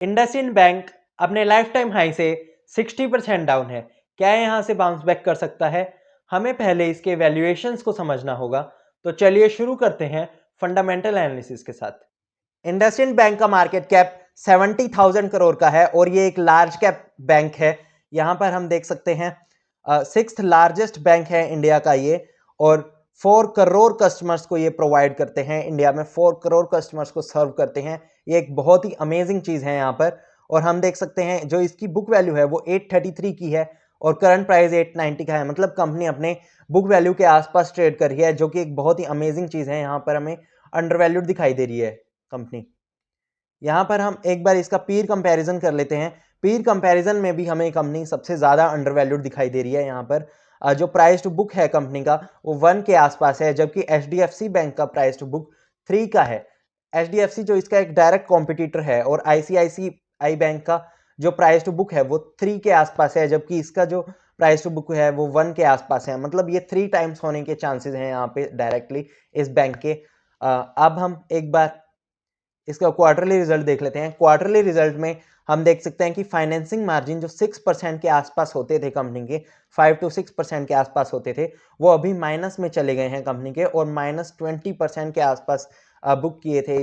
IndusInd bank अपने life time high से 60% down है। क्या यहाँ से बाउंस बैक कर सकता है? हमें पहले इसके वैल्यूएशंस को समझना होगा। तो चलिए शुरू करते हैं फंडामेंटल एनालिसिस के साथ। इंडसइंड बैंक का मार्केट कैप 70,000 करोड़ का है और ये एक लार्ज कैप बैंक है। यहाँ पर हम देख सकते हैं 6th लार्जेस्ट बैंक है इंडिया का ये, और 4 करोड़ कस्टमर्स को ये प्रोवाइड करते हैं। इंडिया में 4 करोड़ कस्टमर्स को सर्व करते हैं। ये एक बहुत ही अमेजिंग चीज़ है यहाँ पर। और हम देख सकते हैं जो इसकी बुक वैल्यू है वो 833 की है और करंट प्राइस 890 का है। मतलब कंपनी अपने बुक वैल्यू के आसपास ट्रेड कर रही है, जो कि एक बहुत ही अमेजिंग चीज़ है। यहाँ पर हमें अंडर वैल्यूड दिखाई दे रही है कंपनी। यहाँ पर हम एक बार इसका पीर कंपैरिजन कर लेते हैं। पीर कंपैरिजन में भी हमें कंपनी सबसे ज़्यादा अंडर वैल्यूड दिखाई दे रही है। यहाँ पर जो प्राइस टू बुक है कंपनी का वो 1 के आसपास है, जबकि एचडीएफसी बैंक का प्राइस टू बुक 3 का है। एचडीएफसी जो इसका एक डायरेक्ट कॉम्पिटिटर है, और आईसीआईसीआई बैंक का जो प्राइस टू बुक है वो 3 के आसपास है, जबकि इसका जो प्राइस टू बुक है वो 1 के आसपास है। मतलब ये 3 टाइम्स होने के चांसेस हैं यहाँ पे डायरेक्टली इस बैंक के। अब हम एक बार इसका क्वार्टरली रिजल्ट देख लेते हैं। क्वार्टरली रिजल्ट में हम देख सकते हैं कि फाइनेंसिंग मार्जिन जो 6% के आसपास होते थे कंपनी के, 5 to 6% के आसपास होते थे, वो अभी माइनस में चले गए हैं कंपनी के, और -20% के आसपास बुक किए थे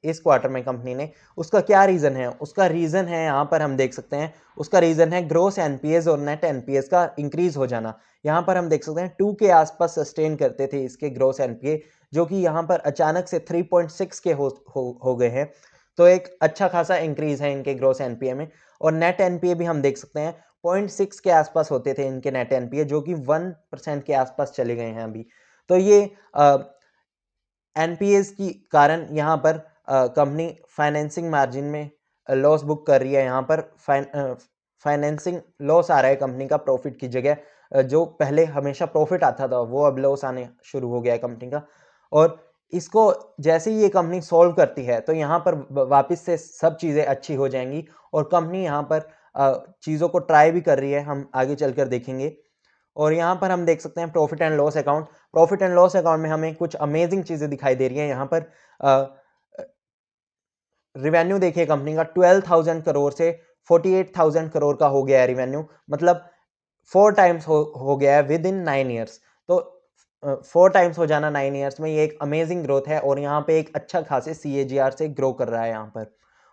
इस क्वार्टर में कंपनी ने। उसका क्या रीज़न है? उसका रीज़न है, यहाँ पर हम देख सकते हैं, उसका रीज़न है ग्रोस एनपीएस और नेट एनपीएस का इंक्रीज हो जाना। यहाँ पर हम देख सकते हैं 2 के आसपास सस्टेन करते थे इसके ग्रोस एनपीए, जो कि यहाँ पर अचानक से 3.6 के हो गए हैं। तो एक अच्छा खासा इंक्रीज है इनके ग्रोस एनपीए में। और नेट एनपीए भी हम देख सकते हैं 0.6 के आसपास होते थे इनके नेट एनपीए, जो कि 1% के आसपास चले गए हैं अभी। तो ये एनपीएस की कारण यहाँ पर कंपनी फाइनेंसिंग मार्जिन में लॉस बुक कर रही है। यहाँ पर फाइनेंसिंग लॉस आ रहा है कंपनी का प्रॉफिट की जगह। जो पहले हमेशा प्रॉफिट आता था वो अब लॉस आने शुरू हो गया है कंपनी का। और इसको जैसे ही ये कंपनी सॉल्व करती है तो यहाँ पर वापस से सब चीज़ें अच्छी हो जाएंगी, और कंपनी यहाँ पर चीज़ों को ट्राई भी कर रही है, हम आगे चलकर देखेंगे। और यहाँ पर हम देख सकते हैं profit and loss account. Profit and loss account में हमें कुछ अमेजिंग चीज़ें दिखाई दे रही हैं। यहाँ पर रिवेन्यू देखिए कंपनी का 12,000 करोड़ से 48,000 करोड़ का हो गया है रिवेन्यू। मतलब 4 टाइम्स हो गया है विद इन 9 ईयर्स। तो 4 टाइम्स हो जाना 9 ईयर्स में, ये एक अमेजिंग ग्रोथ है, और यहाँ पे एक अच्छा खासे सीएजीआर से ग्रो कर रहा है यहाँ पर।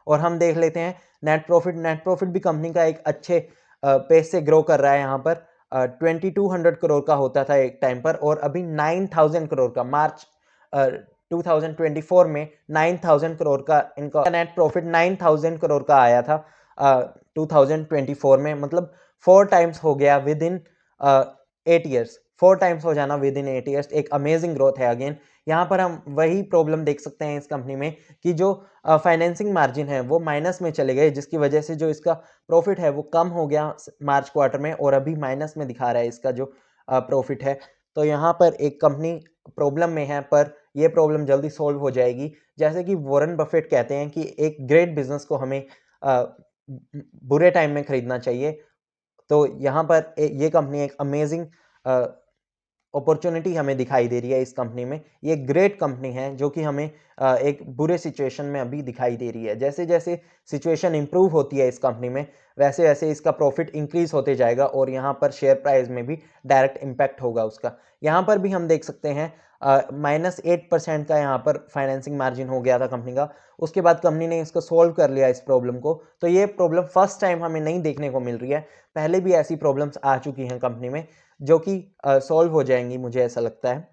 और हम देख लेते हैं नेट प्रॉफिट। नेट प्रॉफिट भी कंपनी का एक अच्छे पेस से ग्रो कर रहा है। यहाँ पर 2200 करोड़ का होता था एक टाइम पर, और अभी 9000 करोड़ का मार्च 2024 में 9000 करोड़ का इनका नेट प्रॉफिट 9000 करोड़ का आया था 2024 में। मतलब 4 टाइम्स हो गया विद इन 8 ईयर्स। 4 टाइम्स हो जाना विद इन 8 ईयर्स एक अमेजिंग ग्रोथ है अगेन। यहाँ पर हम वही प्रॉब्लम देख सकते हैं इस कंपनी में कि जो फाइनेंसिंग मार्जिन है वो माइनस में चले गए, जिसकी वजह से जो इसका प्रॉफिट है वो कम हो गया मार्च क्वार्टर में, और अभी माइनस में दिखा रहा है इसका जो प्रॉफिट है। तो यहाँ पर एक कंपनी प्रॉब्लम में है, पर ये प्रॉब्लम जल्दी सॉल्व हो जाएगी। जैसे कि वॉरेन बफेट कहते हैं कि एक ग्रेट बिजनेस को हमें बुरे टाइम में खरीदना चाहिए। तो यहाँ पर ये कंपनी एक अमेजिंग अपॉर्चुनिटी हमें दिखाई दे रही है इस कंपनी में। ये ग्रेट कंपनी है जो कि हमें एक बुरे सिचुएशन में अभी दिखाई दे रही है। जैसे जैसे सिचुएशन इंप्रूव होती है इस कंपनी में, वैसे वैसे इसका प्रॉफिट इंक्रीज होते जाएगा, और यहाँ पर शेयर प्राइस में भी डायरेक्ट इम्पैक्ट होगा उसका। यहाँ पर भी हम देख सकते हैं -8% का यहाँ पर फाइनेंसिंग मार्जिन हो गया था कंपनी का। उसके बाद कंपनी ने इसको सोल्व कर लिया इस प्रॉब्लम को। तो ये प्रॉब्लम फर्स्ट टाइम हमें नहीं देखने को मिल रही है, पहले भी ऐसी प्रॉब्लम्स आ चुकी हैं कंपनी में, जो कि सॉल्व हो जाएंगी मुझे ऐसा लगता है।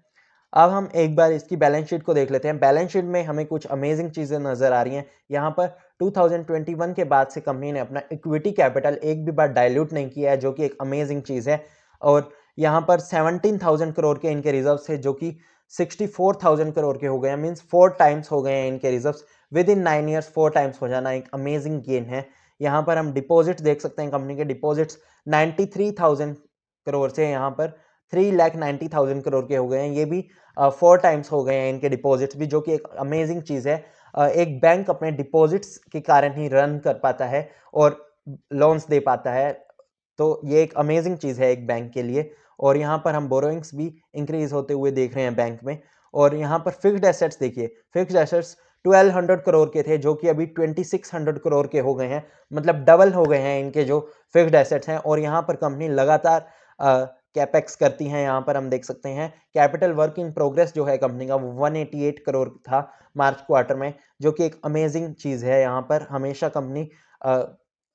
अब हम एक बार इसकी बैलेंस शीट को देख लेते हैं। बैलेंस शीट में हमें कुछ अमेजिंग चीज़ें नज़र आ रही हैं। यहाँ पर 2021 के बाद से कंपनी ने अपना इक्विटी कैपिटल एक भी बार डाइल्यूट नहीं किया है, जो कि एक अमेजिंग चीज़ है। और यहाँ पर 17,000 करोड़ के इनके रिजर्व्स थे, जो कि 64,000 करोड़ के हो गए हैं। मीन्स 4 टाइम्स हो गए हैं इनके reserves with in 9 years. 4 times हो जाना एक अमेजिंग गेन है। यहाँ पर हम डिपॉजिट्स देख सकते हैं। कंपनी के डिपॉजिट्स 93,000 करोड़ से यहाँ पर 3,90,000 करोड़ के हो गए हैं। ये भी 4 टाइम्स हो गए हैं इनके डिपॉजिट्स भी, जो कि एक अमेजिंग चीज़ है। एक बैंक अपने डिपॉजिट्स के कारण ही रन कर पाता है और लोन्स दे पाता है। तो ये एक अमेजिंग चीज़ है एक बैंक के लिए। और यहाँ पर हम बोरोइंग्स भी इंक्रीज होते हुए देख रहे हैं बैंक में। और यहाँ पर फिक्स्ड एसेट्स देखिए, फिक्स्ड एसेट्स 1200 करोड़ के थे, जो कि अभी 2600 करोड़ के हो गए हैं, मतलब डबल हो गए हैं इनके जो फिक्स्ड एसेट्स हैं। और यहाँ पर कंपनी लगातार कैपेक्स करती हैं। यहाँ पर हम देख सकते हैं कैपिटल वर्क इन प्रोग्रेस जो है कंपनी का, वो 188 करोड़ था मार्च क्वार्टर में, जो कि एक अमेजिंग चीज़ है। यहाँ पर हमेशा कंपनी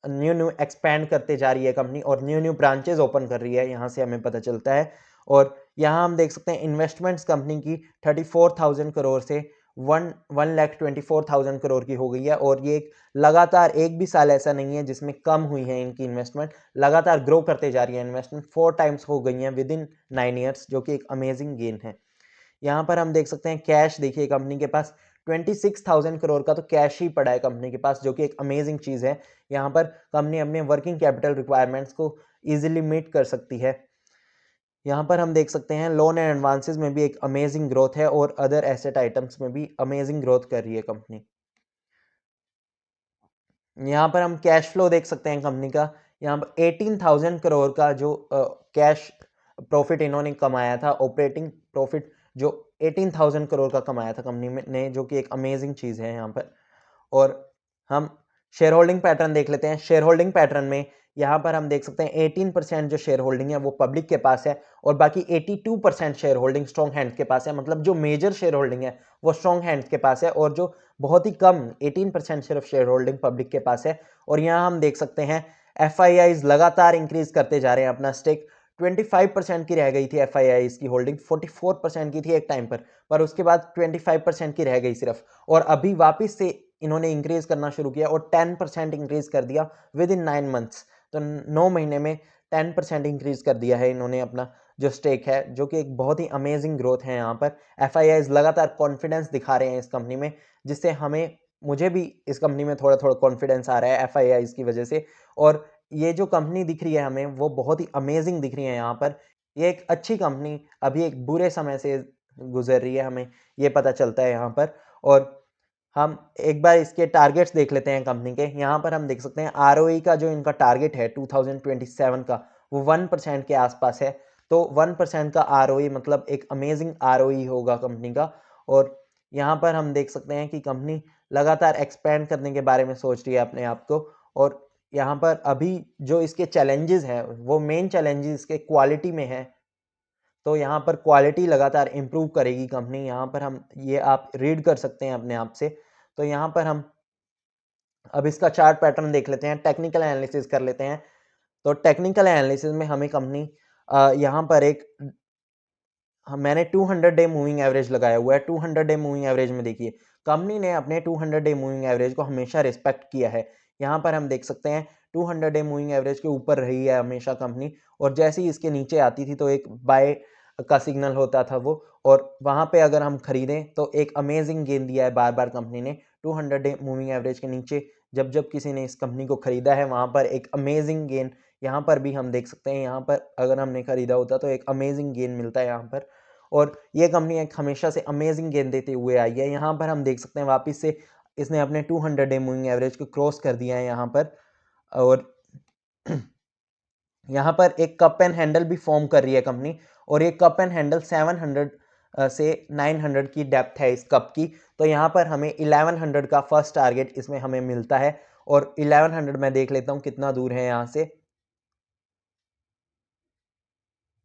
न्यू न्यू एक्सपैंड करते जा रही है कंपनी, और न्यू न्यू ब्रांचेज ओपन कर रही है, यहाँ से हमें पता चलता है। और यहाँ हम देख सकते हैं इन्वेस्टमेंट्स कंपनी की 34,000 करोड़ से 1,24,000 करोड़ की हो गई है। और ये लगातार एक भी साल ऐसा नहीं है जिसमें कम हुई है इनकी इन्वेस्टमेंट, लगातार ग्रो करते जा रही है इन्वेस्टमेंट, 4 टाइम्स हो गई हैं विद इन 9 ईयर्स, जो कि एक अमेजिंग गेन है। यहाँ पर हम देख सकते हैं कैश, देखिए कंपनी के पास 26,000 करोड़ का तो कैश ही पड़ा है कंपनी के पास, जो कि एक अमेजिंग चीज़ है। यहाँ पर कंपनी अपने वर्किंग कैपिटल रिक्वायरमेंट्स को ईजिली मीट कर सकती है। यहाँ पर हम देख सकते हैं लोन एंड एडवांसेस में भी एक अमेजिंग ग्रोथ है, और अदर एसेट आइटम्स में भी अमेजिंग ग्रोथ कर रही है कंपनी। यहाँ पर हम कैश फ्लो देख सकते हैं कंपनी का। यहाँ पर 18,000 करोड़ का जो कैश प्रॉफिट इन्होंने कमाया था, ऑपरेटिंग प्रॉफिट जो 18,000 करोड़ का कमाया था कंपनी ने, जो कि एक अमेजिंग चीज़ है यहाँ पर। और हम शेयर होल्डिंग पैटर्न देख लेते हैं। शेयर होल्डिंग पैटर्न में यहाँ पर हम देख सकते हैं 18% जो शेयर होल्डिंग है वो पब्लिक के पास है, और बाकी 82% शेयर होल्डिंग स्ट्रॉन्ग हैंड्स के पास है। मतलब जो मेजर शेयर होल्डिंग है वो स्ट्रॉन्ग हैंड्स के पास है, और जो बहुत ही कम 18% सिर्फ शेयर होल्डिंग पब्लिक के पास है। और यहाँ हम देख सकते हैं FIIs लगातार इंक्रीज करते जा रहे हैं अपना स्टेक। 25% की रह गई थी FIIs की होल्डिंग, 44% की थी एक टाइम पर उसके बाद 25% की रह गई सिर्फ, और अभी वापस से इन्होंने इंक्रीज करना शुरू किया और 10% इंक्रीज कर दिया विद इन 9 मंथ्स। तो 9 महीने में 10% इंक्रीज कर दिया है इन्होंने अपना जो स्टेक है, जो कि एक बहुत ही अमेजिंग ग्रोथ है। यहाँ पर FIIs लगातार कॉन्फिडेंस दिखा रहे हैं इस कंपनी में, जिससे मुझे भी इस कंपनी में थोड़ा थोड़ा कॉन्फिडेंस आ रहा है FIIs की वजह से। और ये जो कंपनी दिख रही है हमें, वो बहुत ही अमेजिंग दिख रही है यहाँ पर। ये एक अच्छी कंपनी अभी एक बुरे समय से गुजर रही है, हमें ये पता चलता है यहाँ पर। और हम एक बार इसके टारगेट्स देख लेते हैं कंपनी के। यहाँ पर हम देख सकते हैं ROE का जो इनका टारगेट है 2027 का, वो 1% के आसपास है। तो 1% का ROE मतलब एक अमेजिंग ROE होगा कंपनी का। और यहाँ पर हम देख सकते हैं कि कंपनी लगातार एक्सपेंड करने के बारे में सोच रही है अपने आप को। और यहाँ पर अभी जो इसके चैलेंजेस हैं, वो मेन चैलेंजेस इसके क्वालिटी में है। तो यहाँ पर क्वालिटी लगातार इम्प्रूव करेगी कंपनी। यहाँ पर हम ये आप रीड कर सकते हैं अपने आप से। तो यहाँ पर हम अब इसका चार्ट पैटर्न देख लेते हैं, टेक्निकल एनालिसिस कर लेते हैं। तो टेक्निकल एनालिसिस में हमें कंपनी यहाँ पर मैंने 200 डे मूविंग एवरेज लगाया हुआ है। 200 डे मूविंग एवरेज में देखिए कंपनी ने अपने 200 डे मूविंग एवरेज को हमेशा रिस्पेक्ट किया है। यहाँ पर हम देख सकते हैं 200 डे मूविंग एवरेज के ऊपर रही है हमेशा कंपनी, और जैसे ही इसके नीचे आती थी तो एक बाय का सिग्नल होता था वो, और वहाँ पे अगर हम खरीदें तो एक अमेजिंग गेन दिया है बार बार कंपनी ने। 200 डे मूविंग एवरेज के नीचे जब जब किसी ने इस कंपनी को खरीदा है, वहाँ पर एक अमेजिंग गेन यहाँ पर भी हम देख सकते हैं। यहाँ पर अगर हमने खरीदा होता तो एक अमेजिंग गेन मिलता है यहाँ पर। और ये कंपनी एक हमेशा से अमेजिंग गेन देते हुए आई है। यहाँ पर हम देख सकते हैं वापस से इसने अपने 200 डे मूविंग एवरेज को क्रॉस कर दिया है यहाँ पर। और यहाँ पर एक कप एंड हैंडल भी फॉर्म कर रही है कंपनी, और ये कप एंड हैंडल 700 से 900 की डेप्थ है इस कप की। तो यहाँ पर हमें 1100 का फर्स्ट टारगेट इसमें हमें मिलता है, और 1100 मैं देख लेता हूँ कितना दूर है यहाँ से।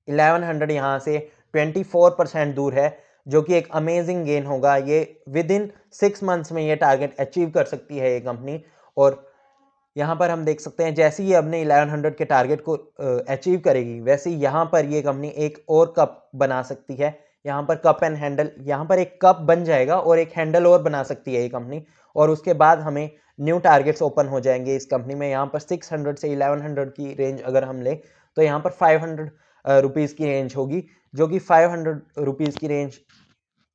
1100 यहाँ से 24% दूर है, जो कि एक अमेजिंग गेन होगा। ये विद इन 6 मंथ्स में ये टारगेट अचीव कर सकती है ये कंपनी। और यहाँ पर हम देख सकते हैं जैसे ही अपने 1100 के टारगेट को अचीव करेगी, वैसे ही यहाँ पर ये कंपनी एक और कप बना सकती है। यहाँ पर कप एंड हैंडल, यहाँ पर एक कप बन जाएगा और एक हैंडल और बना सकती है ये कंपनी, और उसके बाद हमें न्यू टारगेट्स ओपन हो जाएंगे इस कंपनी में। यहाँ पर 600 से 1100 की रेंज अगर हम लें तो यहाँ पर 500 रुपीज़ की रेंज होगी, जो कि 500 रुपीज़ की रेंज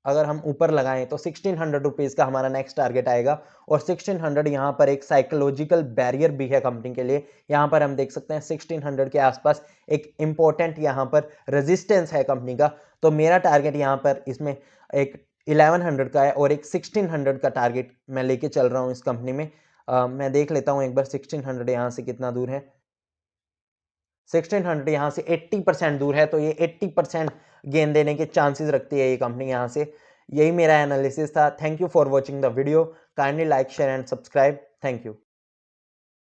अगर हम ऊपर लगाएं तो 1600 रुपीज़ का हमारा नेक्स्ट टारगेट आएगा। और 1600 यहाँ पर एक साइकोलॉजिकल बैरियर भी है कंपनी के लिए। यहाँ पर हम देख सकते हैं 1600 के आसपास एक इम्पोर्टेंट यहाँ पर रेजिस्टेंस है कंपनी का। तो मेरा टारगेट यहाँ पर इसमें एक 1100 का है, और एक 1600 का टारगेट मैं लेके चल रहा हूँ इस कंपनी में। मैं देख लेता हूँ एक बार 1600 यहाँ से कितना दूर है। 1600 यहाँ से 80% दूर है, तो ये 80% गेन देने के चांसेस रखती है ये कंपनी यहाँ से। यही मेरा एनालिसिस था। Thank you for watching the video. Kindly like, share and subscribe. Thank you.